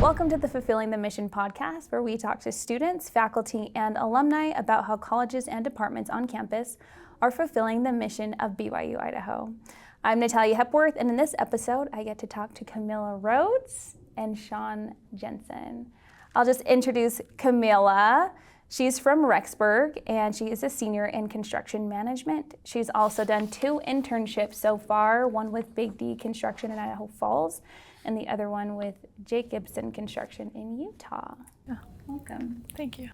Welcome to the Fulfilling the Mission podcast, where we talk to students, faculty, and alumni about how colleges and departments on campus are fulfilling the mission of BYU-Idaho. I'm Natalia Hepworth, and in this episode, I get to talk to Kamila Rhoades and Shawn Jensen. I'll just introduce Kamila. She's from Rexburg, and she is a senior in construction management. She's also done 2 internships so far, one with Big D Construction in Idaho Falls, and the other one with Jacobson Construction in Utah. Oh, welcome. Thank you.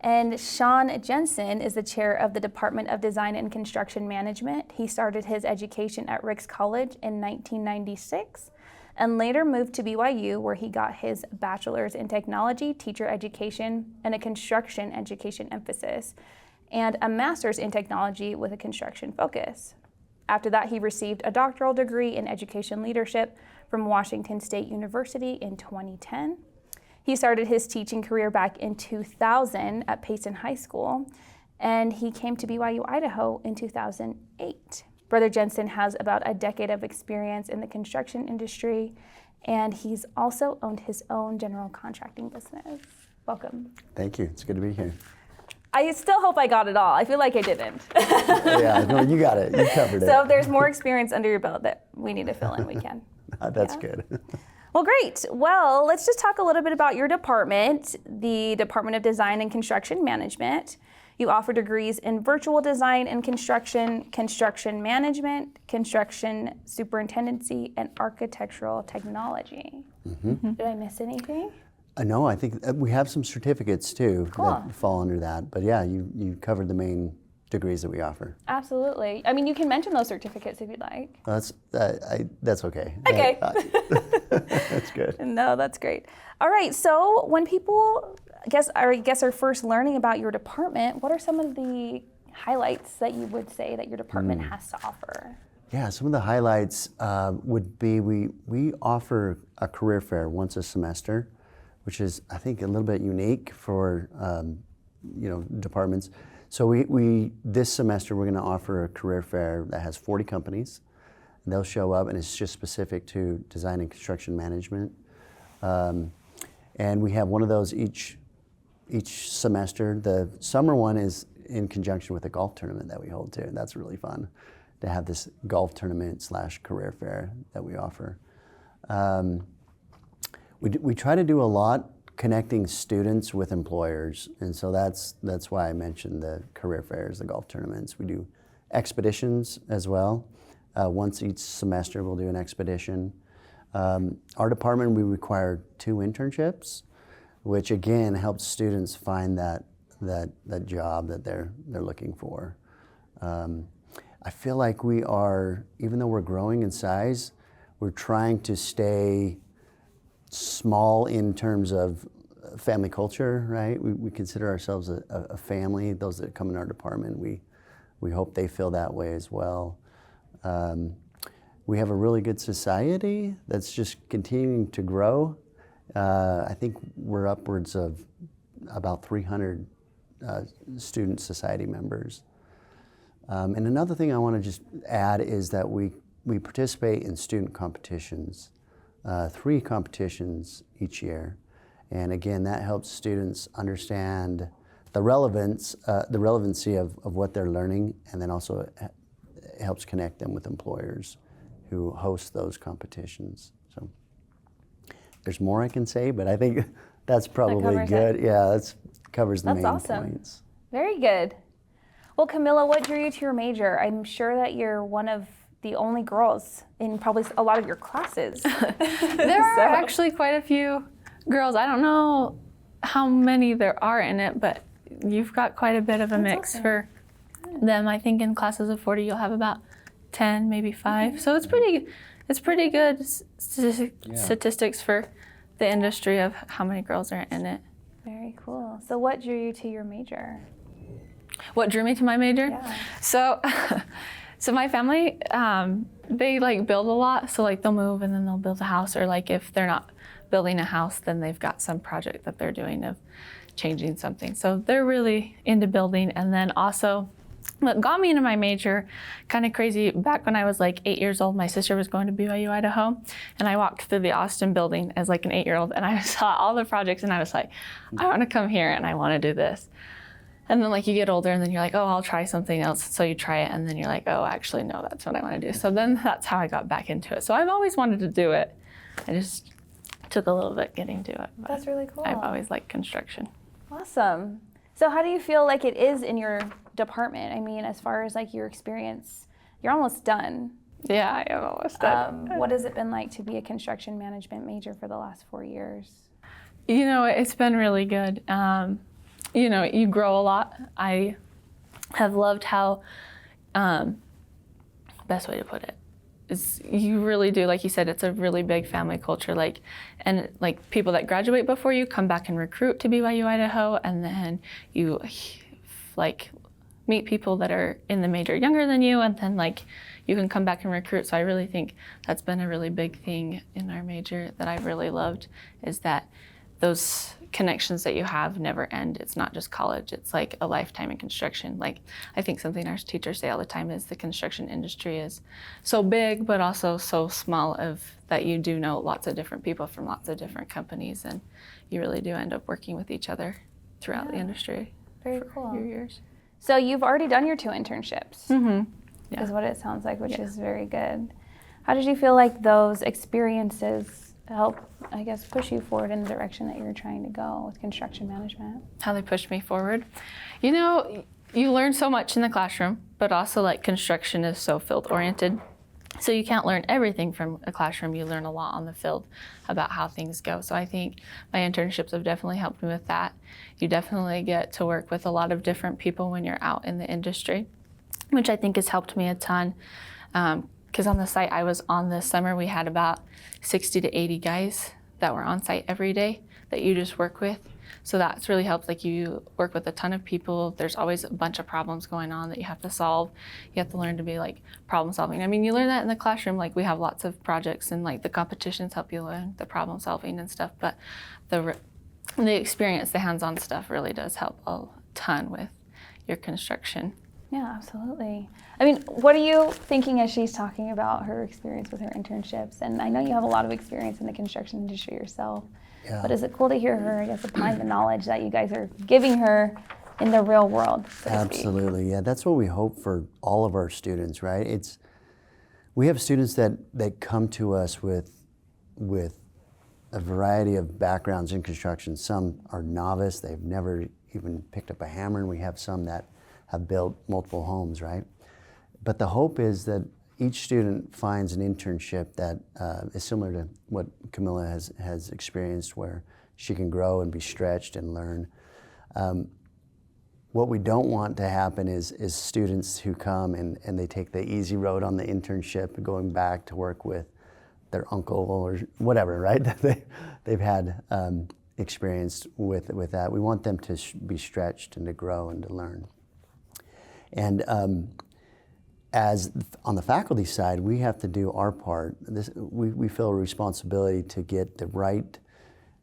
And Shawn Jensen is the chair of the Department of Design and Construction Management. He started his education at Ricks College in 1996 and later moved to BYU, where he got his bachelor's in technology, teacher education, and a construction education emphasis, and a master's in technology with a construction focus. After that, he received a doctoral degree in education leadership from Washington State University in 2010. He started his teaching career back in 2000 at Payson High School, and he came to BYU-Idaho in 2008. Brother Jensen has about a decade of experience in the construction industry, and he's also owned his own general contracting business. Welcome. Thank you. It's good to be here. I still hope I got it all. I feel like I didn't. Yeah, no, you got it. You covered it. So if there's more experience under your belt that we need to fill in, we can. That's good. Well, great. Well, let's just talk a little bit about your department, the Department of Design and Construction Management. You offer degrees in virtual design and construction, construction management, construction superintendency, and architectural technology. Mm-hmm. Did I miss anything? No, I think we have some certificates too Cool. that fall under that. But yeah, you covered the main degrees that we offer. Absolutely. I mean, you can mention those certificates if you'd like. That's okay. Okay. That's good. No, that's great. All right. So when people, I guess, are first learning about your department, what are some of the highlights that you would say that your department has to offer? Yeah, some of the highlights would be we offer a career fair once a semester, which is, I think, a little bit unique for departments. So we this semester we're going to offer a career fair that has 40 companies. And they'll show up, and it's just specific to design and construction management. And we have one of those each semester. The summer one is in conjunction with a golf tournament that we hold too, and that's really fun to have this golf tournament / career fair that we offer. We try to do a lot connecting students with employers, and so that's why I mentioned the career fairs, the golf tournaments. We do expeditions as well. Once each semester we'll do an expedition. Our department, we require 2 internships, which again helps students find that job that they're looking for. I feel like we are, even though we're growing in size, we're trying to stay small in terms of family culture, right? We consider ourselves a family. Those that come in our department, we hope they feel that way as well. We have a really good society that's just continuing to grow. I think we're upwards of about 300 student society members. And another thing I want to just add is that we participate in student competitions. 3 competitions each year, and again that helps students understand the relevancy of what they're learning, and then also it helps connect them with employers who host those competitions. So there's more I can say, but I think that's probably good. Yeah, that covers the main points. Very good. Well, Kamila, what drew you to your major? I'm sure that you're one of the only girls in probably a lot of your classes. There are actually quite a few girls. I don't know how many there are in it, but you've got quite a bit of a mix for them. I think in classes of 40 you'll have about 10, maybe 5. Mm-hmm. So it's pretty good statistics for the industry of how many girls are in it. Very cool. So what drew you to your major? What drew me to my major? Yeah. So my family, they build a lot. So they'll move and then they'll build a house, or if they're not building a house, then they've got some project that they're doing of changing something. So they're really into building. And then also What got me into my major, kind of crazy, back when I was like 8 years old, my sister was going to BYU-Idaho, and I walked through the Austin building as like an 8-year-old, and I saw all the projects, and I was like, I want to come here, and I want to do this. And then like you get older, and then you're like, oh, I'll try something else. So you try it, and then you're like, oh, actually, no, that's what I want to do. So then that's how I got back into it. So I've always wanted to do it. I just took a little bit getting to it. That's really cool. I've always liked construction. Awesome. So how do you feel like it is in your department? I mean, as far as like your experience, you're almost done. Yeah, I am almost done. What has it been like to be a construction management major for the last 4 years? You know, it's been really good. You know, you grow a lot. I have loved how, best way to put it, is you really do, like you said, it's a really big family culture. Like, and like people that graduate before you come back and recruit to BYU-Idaho, and then you like meet people that are in the major younger than you, and then like you can come back and recruit. So I really think that's been a really big thing in our major that I've really loved, is that those connections that you have never end. It's not just college, it's like a lifetime in construction. Like, I think something our teachers say all the time is the construction industry is so big, but also so small of that you do know lots of different people from lots of different companies, and you really do end up working with each other throughout the industry. Very for cool. Your years. So you've already done your 2 internships, Yeah. is what it sounds like, which is very good. How did you feel like those experiences help, I guess, push you forward in the direction that you're trying to go with construction management? How they pushed me forward. You know, you learn so much in the classroom, but also like construction is so field oriented. So you can't learn everything from a classroom. You learn a lot on the field about how things go. So I think my internships have definitely helped me with that. You definitely get to work with a lot of different people when you're out in the industry, which I think has helped me a ton. Because on the site I was on this summer, we had about 60 to 80 guys that were on site every day that you just work with. So that's really helped. Like, you work with a ton of people. There's always a bunch of problems going on that you have to solve. You have to learn to be like problem solving. I mean, you learn that in the classroom. Like, we have lots of projects, and like the competitions help you learn the problem solving and stuff. But the experience, the hands-on stuff really does help a ton with your construction. Yeah, absolutely. I mean, what are you thinking as she's talking about her experience with her internships? And I know you have a lot of experience in the construction industry yourself. Yeah. But is it cool to hear her, I guess, applying the knowledge that you guys are giving her in the real world, so to speak? Absolutely, yeah. That's what we hope for all of our students, right? We have students that come to us with a variety of backgrounds in construction. Some are novice, they've never even picked up a hammer, and we have some that have built multiple homes, right? But the hope is that each student finds an internship that is similar to what Kamila has experienced, where she can grow and be stretched and learn. What we don't want to happen is students who come and they take the easy road on the internship, going back to work with their uncle or whatever, right? That they've had experience with that. We want them to be stretched and to grow and to learn. And as on the faculty side, we have to do our part. We feel a responsibility to get the right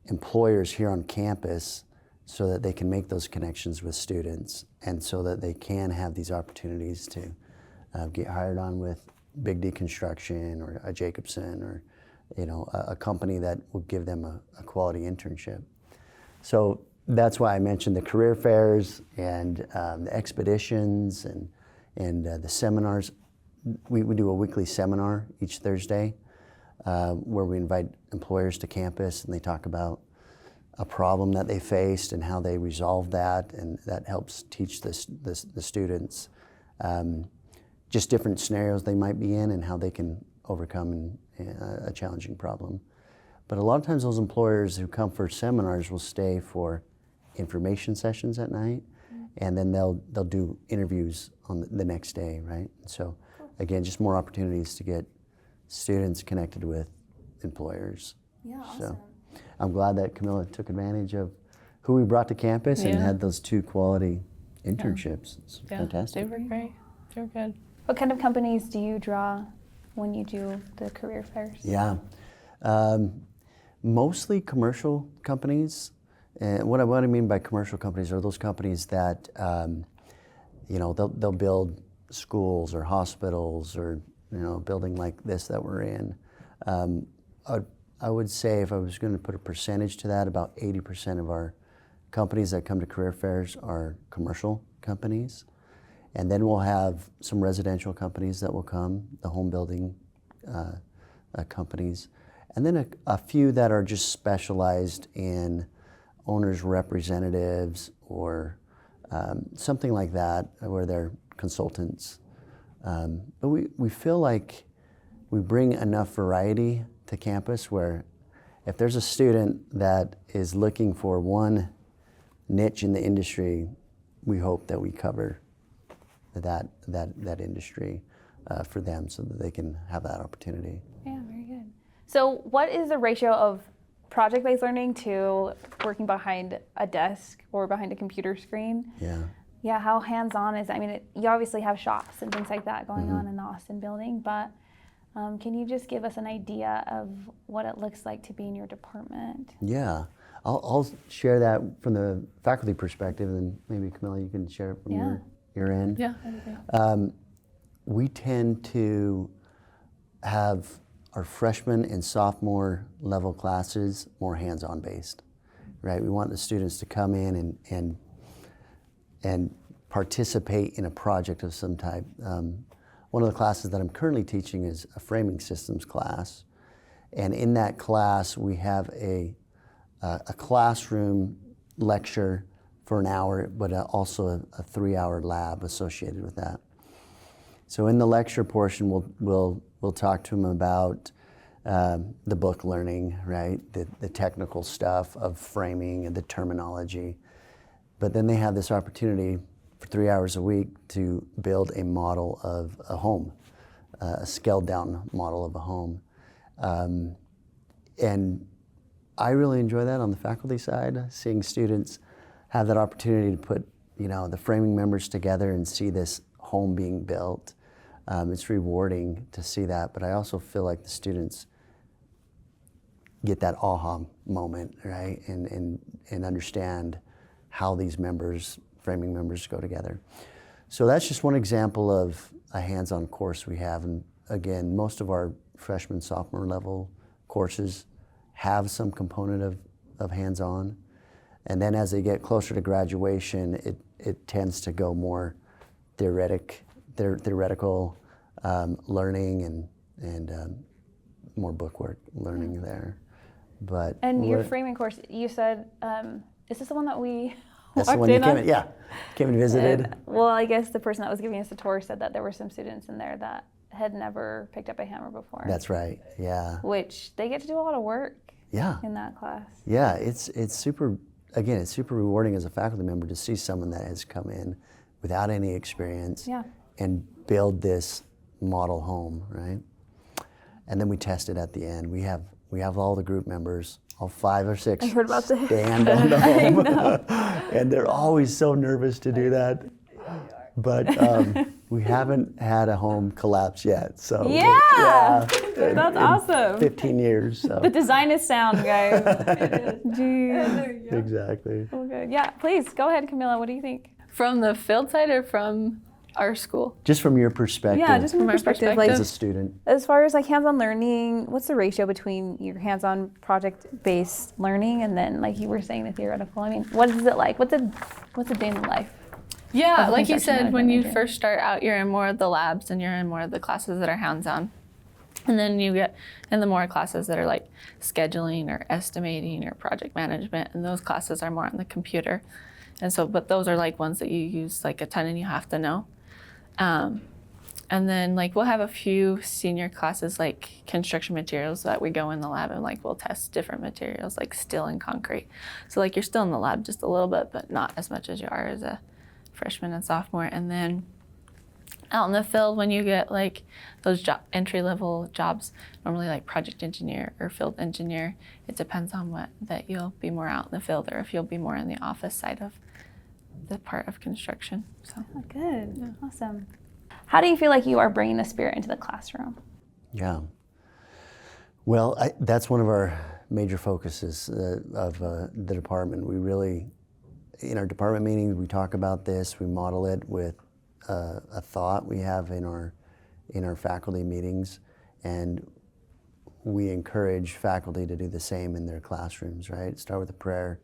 employers here on campus so that they can make those connections with students, and so that they can have these opportunities to get hired on with Big D Construction or a Jacobson, or a company that will give them a quality internship. So that's why I mentioned the career fairs and the expeditions and the seminars. We do a weekly seminar each Thursday where we invite employers to campus, and they talk about a problem that they faced and how they resolved that, and that helps teach the students just different scenarios they might be in and how they can overcome a challenging problem. But a lot of times those employers who come for seminars will stay for information sessions at night, and then they'll do interviews on the next day, right? So again, just more opportunities to get students connected with employers. Yeah, awesome. So I'm glad that Kamila took advantage of who we brought to campus and had those 2 quality internships. It's fantastic. They were great. They were good. What kind of companies do you draw when you do the career fairs? Yeah, mostly commercial companies. And what I mean by commercial companies are those companies that they'll build schools or hospitals or a building like this that we're in. I would say if I was going to put a percentage to that, about 80% of our companies that come to career fairs are commercial companies. And then we'll have some residential companies that will come, the home building companies. And then a few that are just specialized in owners' representatives or something like that, where they're consultants. But we feel like we bring enough variety to campus where if there's a student that is looking for one niche in the industry, we hope that we cover that industry for them so that they can have that opportunity. Yeah, very good. So what is the ratio of project-based learning to working behind a desk or behind a computer screen? Yeah, how hands-on is that? I mean, you obviously have shops and things like that going on in the Austin building, but can you just give us an idea of what it looks like to be in your department? Yeah, I'll share that from the faculty perspective, and maybe Kamila, you can share it from your end. Yeah. We tend to have our freshman and sophomore level classes more hands-on based, right? We want the students to come in and participate in a project of some type. One of the classes that I'm currently teaching is a framing systems class, and in that class we have a classroom lecture for an hour, but also a 3-hour lab associated with that. So in the lecture portion, we'll talk to them about the book learning, right? The technical stuff of framing and the terminology. But then they have this opportunity for 3 hours a week to build a model of a home, a scaled down model of a home. And I really enjoy that on the faculty side, seeing students have that opportunity to put, the framing members together and see this home being built. It's rewarding to see that, but I also feel like the students get that aha moment, right? And understand how these framing members go together. So that's just one example of a hands-on course we have. And again, most of our freshman, sophomore level courses have some component of hands-on. And then as they get closer to graduation, it tends to go more theoretical learning and more bookwork learning there. But your framing course, you said, is this the one that we that's the walked one you in came on? in, yeah, came and visited. Well, I guess the person that was giving us the tour said that there were some students in there that had never picked up a hammer before. That's right, yeah. Which they get to do a lot of work in that class. Yeah, it's super rewarding as a faculty member to see someone that has come in without any experience and build this model home, right? And then we test it at the end. We have all the group members, all 5 or 6 stand on the home. And they're always so nervous to do that. But we haven't had a home collapse yet. So that's awesome. 15 years. So. The design is sound, guys. Jeez. Exactly. Okay. Yeah, please go ahead, Kamila. What do you think? From the field side or from our school? Just from your perspective. Yeah, just from your perspective. Like, as a student. As far as like hands-on learning, what's the ratio between your hands-on project-based learning and then, like you were saying, the theoretical? I mean, what is it like? What's a day in the life? Yeah, like you said, when you first start out, you're in more of the labs and you're in more of the classes that are hands-on. And then you get in the more classes that are like scheduling or estimating or project management, and those classes are more on the computer. And so, but those are like ones that you use like a ton and you have to know. And then like we'll have a few senior classes like construction materials that we go in the lab and like we'll test different materials like steel and concrete. So like you're still in the lab just a little bit, but not as much as you are as a freshman and sophomore. And then out in the field, when you get like those entry-level jobs, normally like project engineer or field engineer, it depends on what that you'll be more out in the field or if you'll be more in the office side of the part of construction. So good. Yeah. Awesome. How do you feel like you are bringing the spirit into the classroom? Yeah. Well, that's one of our major focuses of the department. We really, in our department meetings, we talk about this, we model it with a thought we have in our faculty meetings, and we encourage faculty to do the same in their classrooms, right? Start with a prayer,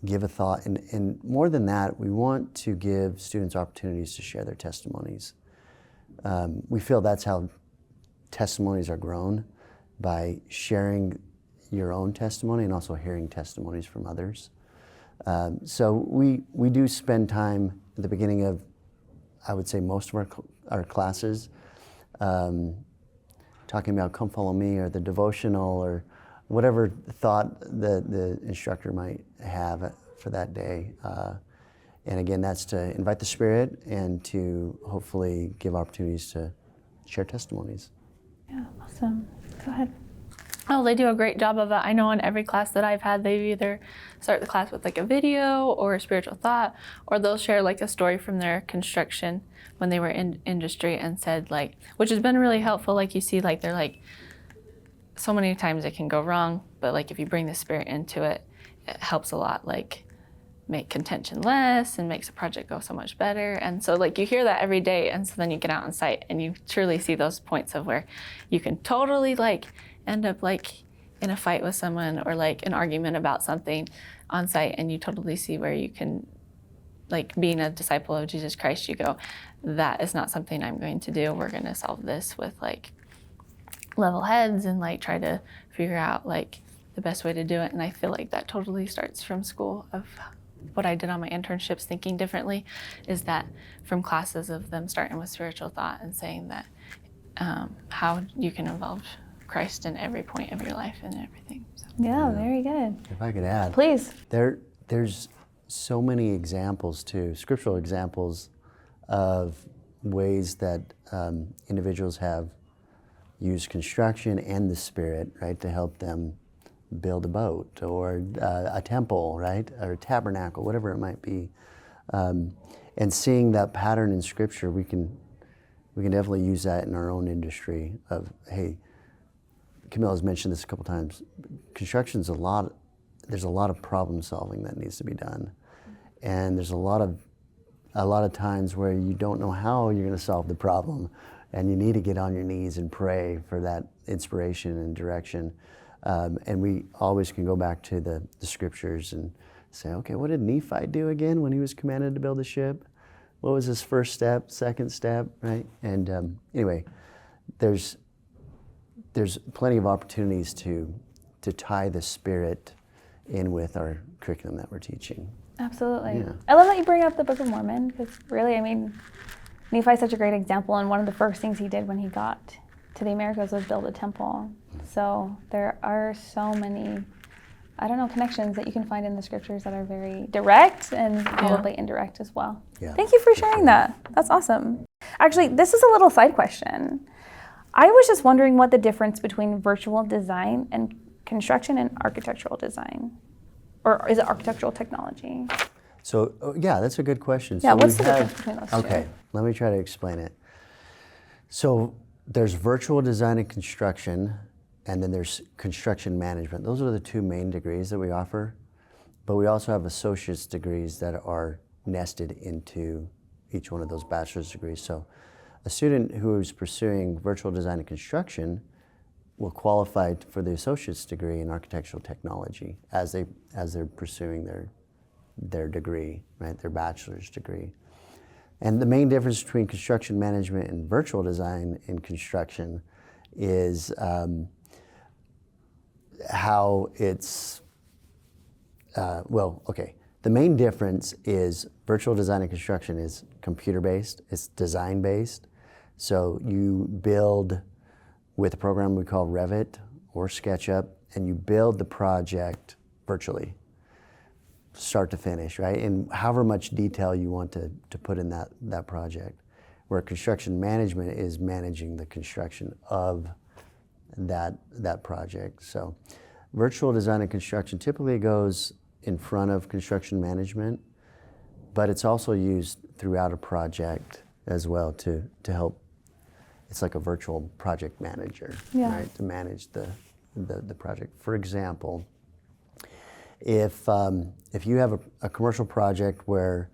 give a thought, and more than that, we want to give students opportunities to share their testimonies. We feel that's how testimonies are grown, by sharing your own testimony and also hearing testimonies from others. So we do spend time at the beginning of, I would say, most of our classes, talking about Come Follow Me or the devotional or whatever thought the instructor might have for that day. And again, that's to invite the Spirit and to hopefully give opportunities to share testimonies. Yeah, awesome. Go ahead. Oh, they do a great job of it. I know in every class that I've had, they either start the class with like a video or a spiritual thought, or they'll share like a story from their construction when they were in industry and said like, which has been really helpful. Like you see, like they're like, so many times it can go wrong, but like if you bring the Spirit into it, it helps a lot. Like make contention less and makes the project go so much better. And so like you hear that every day, and so then you get out on site and you truly see those points of where you can totally like end up like in a fight with someone or like an argument about something on site, and you totally see where you can, like being a disciple of Jesus Christ, you go, that is not something I'm going to do. We're going to solve this with like level heads and like try to figure out like the best way to do it. And I feel like that totally starts from school. Of what I did on my internships, thinking differently, is that from classes of them starting with spiritual thought and saying that how you can involve Christ in every point of your life and everything. So. Yeah, very good. If I could add, Please. There's so many examples too, scriptural examples of ways that individuals have used construction and the Spirit, right, to help them build a boat or a temple, right, or a tabernacle, whatever it might be. And seeing that pattern in Scripture, we can definitely use that in our own industry. Of hey, Kamila's mentioned this a couple times. Construction's there's a lot of problem solving that needs to be done, and there's a lot of times where you don't know how you're going to solve the problem, and you need to get on your knees and pray for that inspiration and direction. And we always can go back to the Scriptures and say, okay, what did Nephi do again when he was commanded to build a ship? What was his first step, second step, right? And anyway, there's plenty of opportunities to tie the Spirit in with our curriculum that we're teaching. Absolutely. Yeah. I love that you bring up the Book of Mormon, because really, I mean, Nephi's such a great example, and one of the first things he did when he got to the Americas was build a temple. So there are so many, connections that you can find in the Scriptures that are very direct and probably indirect as well. Yeah. Thank you for sharing that. That's awesome. Actually, this is a little side question. I was just wondering what the difference between virtual design and construction and architectural design, or is it architectural technology? So yeah, that's a good question. Yeah, so what's the difference between those two? Okay, let me try to explain it. So there's virtual design and construction, and then there's construction management. Those are the two main degrees that we offer, but we also have associate's degrees that are nested into each one of those bachelor's degrees. So a student who is pursuing virtual design and construction will qualify for the associate's degree in architectural technology as they're pursuing their degree, right, their bachelor's degree. And the main difference between construction management and virtual design in construction is how it's, the main difference is virtual design and construction is computer-based, it's design-based. So you build with a program we call Revit or SketchUp, and you build the project virtually, start to finish, right? And however much detail you want to put in that project. Where construction management is managing the construction of that project. So virtual design and construction typically goes in front of construction management, but it's also used throughout a project as well to help. It's like a virtual project manager, right? To manage the project. For example, if you have a commercial project where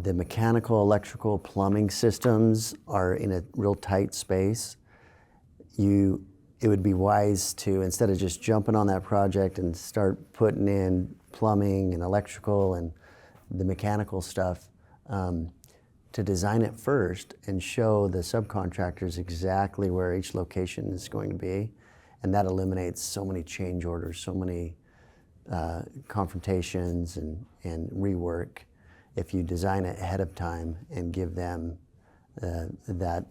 the mechanical, electrical, plumbing systems are in a real tight space, it would be wise to, instead of just jumping on that project and start putting in plumbing and electrical and the mechanical stuff, to design it first and show the subcontractors exactly where each location is going to be. And that eliminates so many change orders, so many confrontations and rework if you design it ahead of time and give them that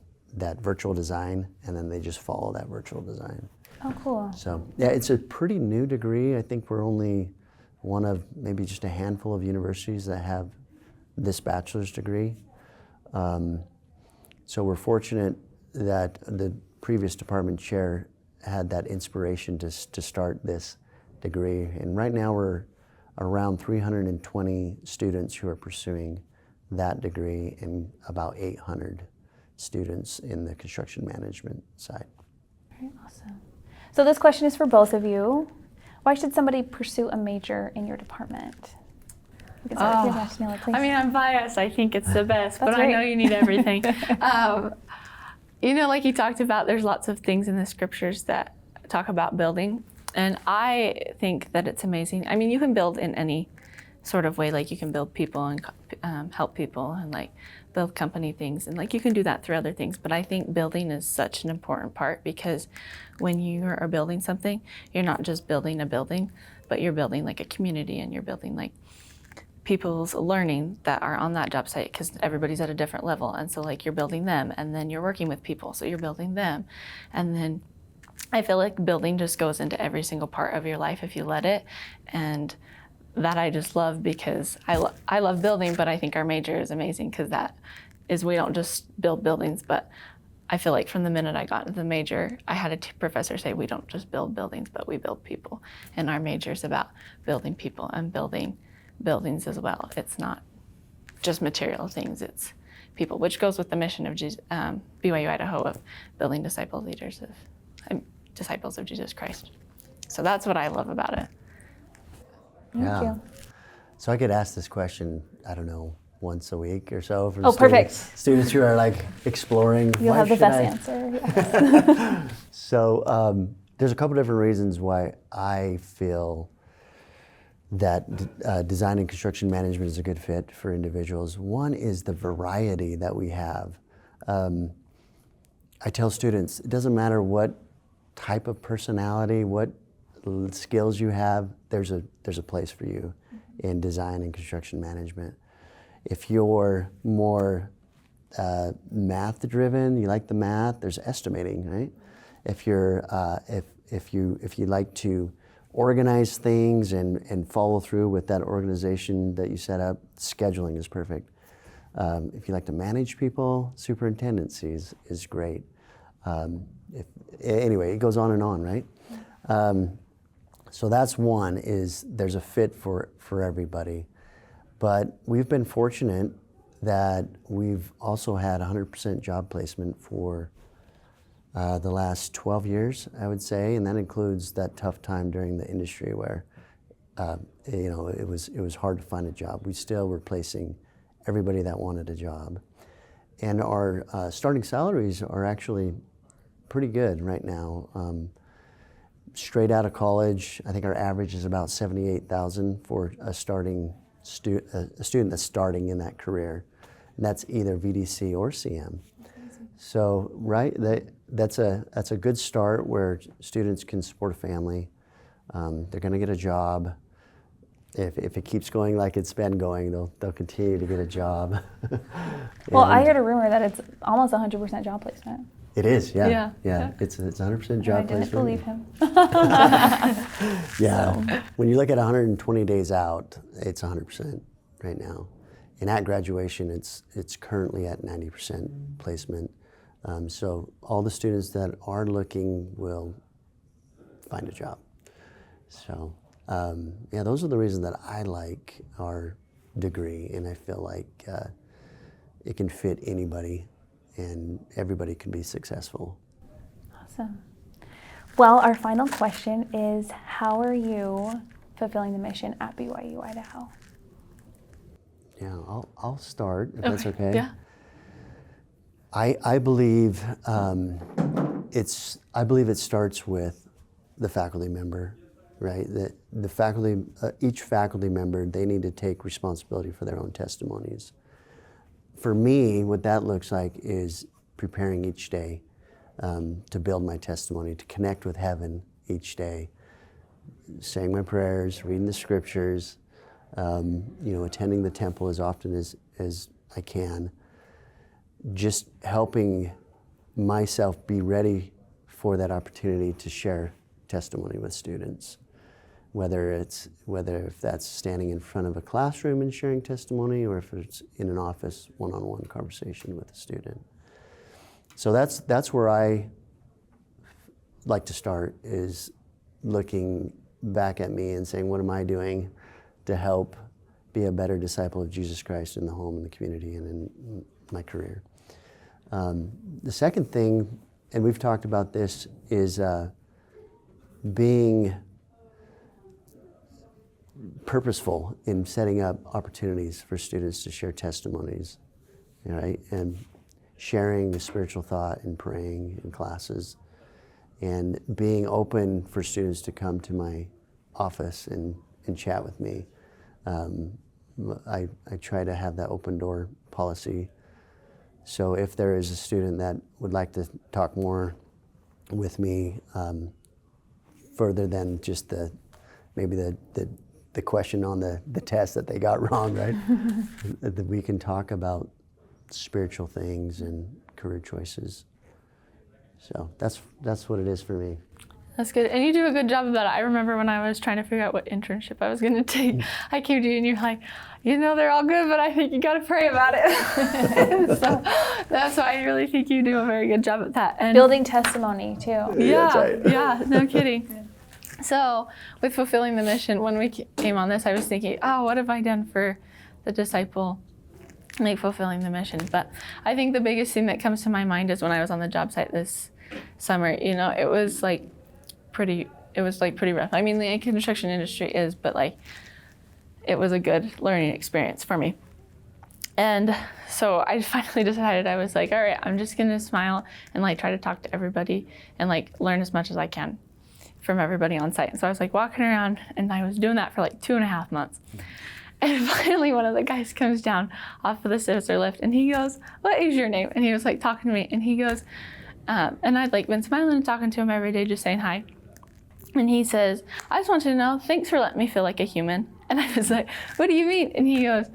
virtual design, and then they just follow that virtual design. Oh, cool. So yeah, it's a pretty new degree. I think we're only one of maybe just a handful of universities that have this bachelor's degree. So we're fortunate that the previous department chair had that inspiration to start this degree. And right now we're around 320 students who are pursuing that degree and about 800 students in the construction management side. Very awesome. So this question is for both of you. Why should somebody pursue a major in your department? I mean, I'm biased. I think it's the best, but right. I know you need everything. You know, like you talked about, there's lots of things in the scriptures that talk about building, and I think that it's amazing. I mean, you can build in any sort of way, like you can build people and help people and like build company things, and like you can do that through other things, but I think building is such an important part, because when you are building something, you're not just building a building, but you're building like a community, and you're building like people's learning that are on that job site, because everybody's at a different level, and so like you're building them, and then you're working with people, so you're building them. And then I feel like building just goes into every single part of your life if you let it, and that I just love, because I love building, but I think our major is amazing because that is, we don't just build buildings, but I feel like from the minute I got into the major, I had a professor say, we don't just build buildings, but we build people, and our major is about building people and building buildings as well. It's not just material things, it's people, which goes with the mission of BYU-Idaho of building disciples of Jesus Christ. So that's what I love about it. Thank you. So I get asked this question, I don't know, once a week or so from students who are like exploring. You'll have the best answer. Yes. So there's a couple different reasons why I feel that design and construction management is a good fit for individuals. One is the variety that we have. I tell students, it doesn't matter what type of personality, what skills you have, there's a place for you in design and construction management. If you're more math driven, you like the math, there's estimating, right? If you're if you like to organize things and follow through with that organization that you set up, scheduling is perfect. If you like to manage people, superintendency is great. Anyway, it goes on and on, right? So that's one, is there's a fit for everybody. But we've been fortunate that we've also had 100% job placement for the last 12 years, I would say, and that includes that tough time during the industry where it was hard to find a job. We still were placing everybody that wanted a job. And our starting salaries are actually pretty good right now. Straight out of college, I think our average is about $78,000 for a student that's starting in that career. And that's either VDC or CM. So, right, that's a good start where students can support a family. They're going to get a job. If it keeps going like it's been going, they'll continue to get a job. Well, I heard a rumor that it's almost 100% job placement. It is, yeah. Yeah. It's 100% job placement. I didn't believe him. Yeah. So. When you look at 120 days out, it's 100% right now. And at graduation, it's currently at 90% placement. So all the students that are looking will find a job. So those are the reasons that I like our degree, and I feel like it can fit anybody and everybody can be successful. Awesome. Well, our final question is, how are you fulfilling the mission at BYU-Idaho? Yeah, I'll start, if that's okay. Yeah. I believe it starts with the faculty member, right? That the faculty, each faculty member, they need to take responsibility for their own testimonies. For me, what that looks like is preparing each day to build my testimony, to connect with heaven each day, saying my prayers, reading the scriptures, attending the temple as often as I can, just helping myself be ready for that opportunity to share testimony with students, whether if that's standing in front of a classroom and sharing testimony, or if it's in an office one-on-one conversation with a student. So that's where I like to start, is looking back at me and saying, what am I doing to help be a better disciple of Jesus Christ in the home, in the community, and in my career. The second thing, and we've talked about this, is being purposeful in setting up opportunities for students to share testimonies, right? And sharing the spiritual thought and praying in classes, and being open for students to come to my office and chat with me. I try to have that open door policy. So if there is a student that would like to talk more with me, further than just maybe the question on the test that they got wrong, right? That we can talk about spiritual things and career choices. So that's what it is for me. That's good. And you do a good job of that. I remember when I was trying to figure out what internship I was going to take, I came to you and you're like, they're all good, but I think you got to pray about it. So that's why I really think you do a very good job at that. And building testimony too. Yeah, right. Yeah, no kidding. So with fulfilling the mission, when we came on this, I was thinking, what have I done for the disciple, like fulfilling the mission? But I think the biggest thing that comes to my mind is when I was on the job site this summer, it was pretty rough. I mean, the construction industry is, but it was a good learning experience for me. And so I finally decided, I was like, all right, I'm just gonna smile and try to talk to everybody and learn as much as I can from everybody on site. And so I was walking around, and I was doing that for 2.5 months. And finally one of the guys comes down off of the scissor lift, and he goes, what is your name? And he was talking to me, and he goes, and I'd been smiling and talking to him every day, just saying hi. And he says, I just want you to know, thanks for letting me feel like a human. And I was like, what do you mean? And he goes,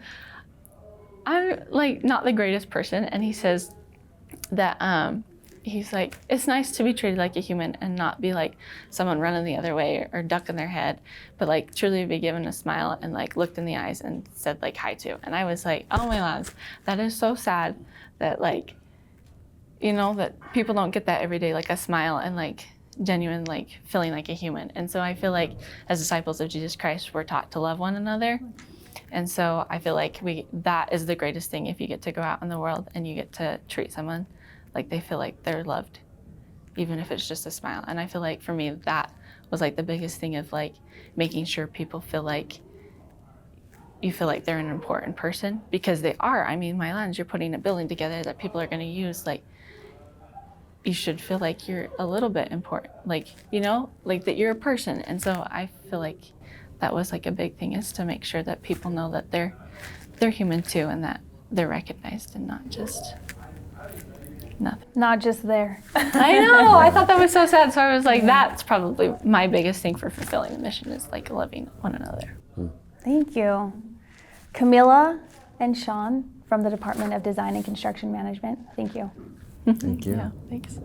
I'm not the greatest person. And he says that, he's like, it's nice to be treated like a human and not be someone running the other way or ducking their head, but truly be given a smile and looked in the eyes and said hi to. And I was like, oh my lads, that is so sad that that people don't get that every day, a smile and genuine, feeling like a human. And so I feel as disciples of Jesus Christ, we're taught to love one another. And so I feel that is the greatest thing, if you get to go out in the world and you get to treat someone they feel they're loved, even if it's just a smile. And I feel for me, that was the biggest thing of making sure people feel you feel they're an important person, because they are. I mean, my lands, you're putting a building together that people are going to use. You should feel you're a little bit important, that you're a person. And so I feel that was a big thing, is to make sure that people know that they're human too, and that they're recognized and not just nothing. Not just there. I know. I thought that was so sad. So I was that's probably my biggest thing for fulfilling the mission, is loving one another. Thank you. Kamila and Shawn from the Department of Design and Construction Management. Thank you. Thank you. Yeah, thanks.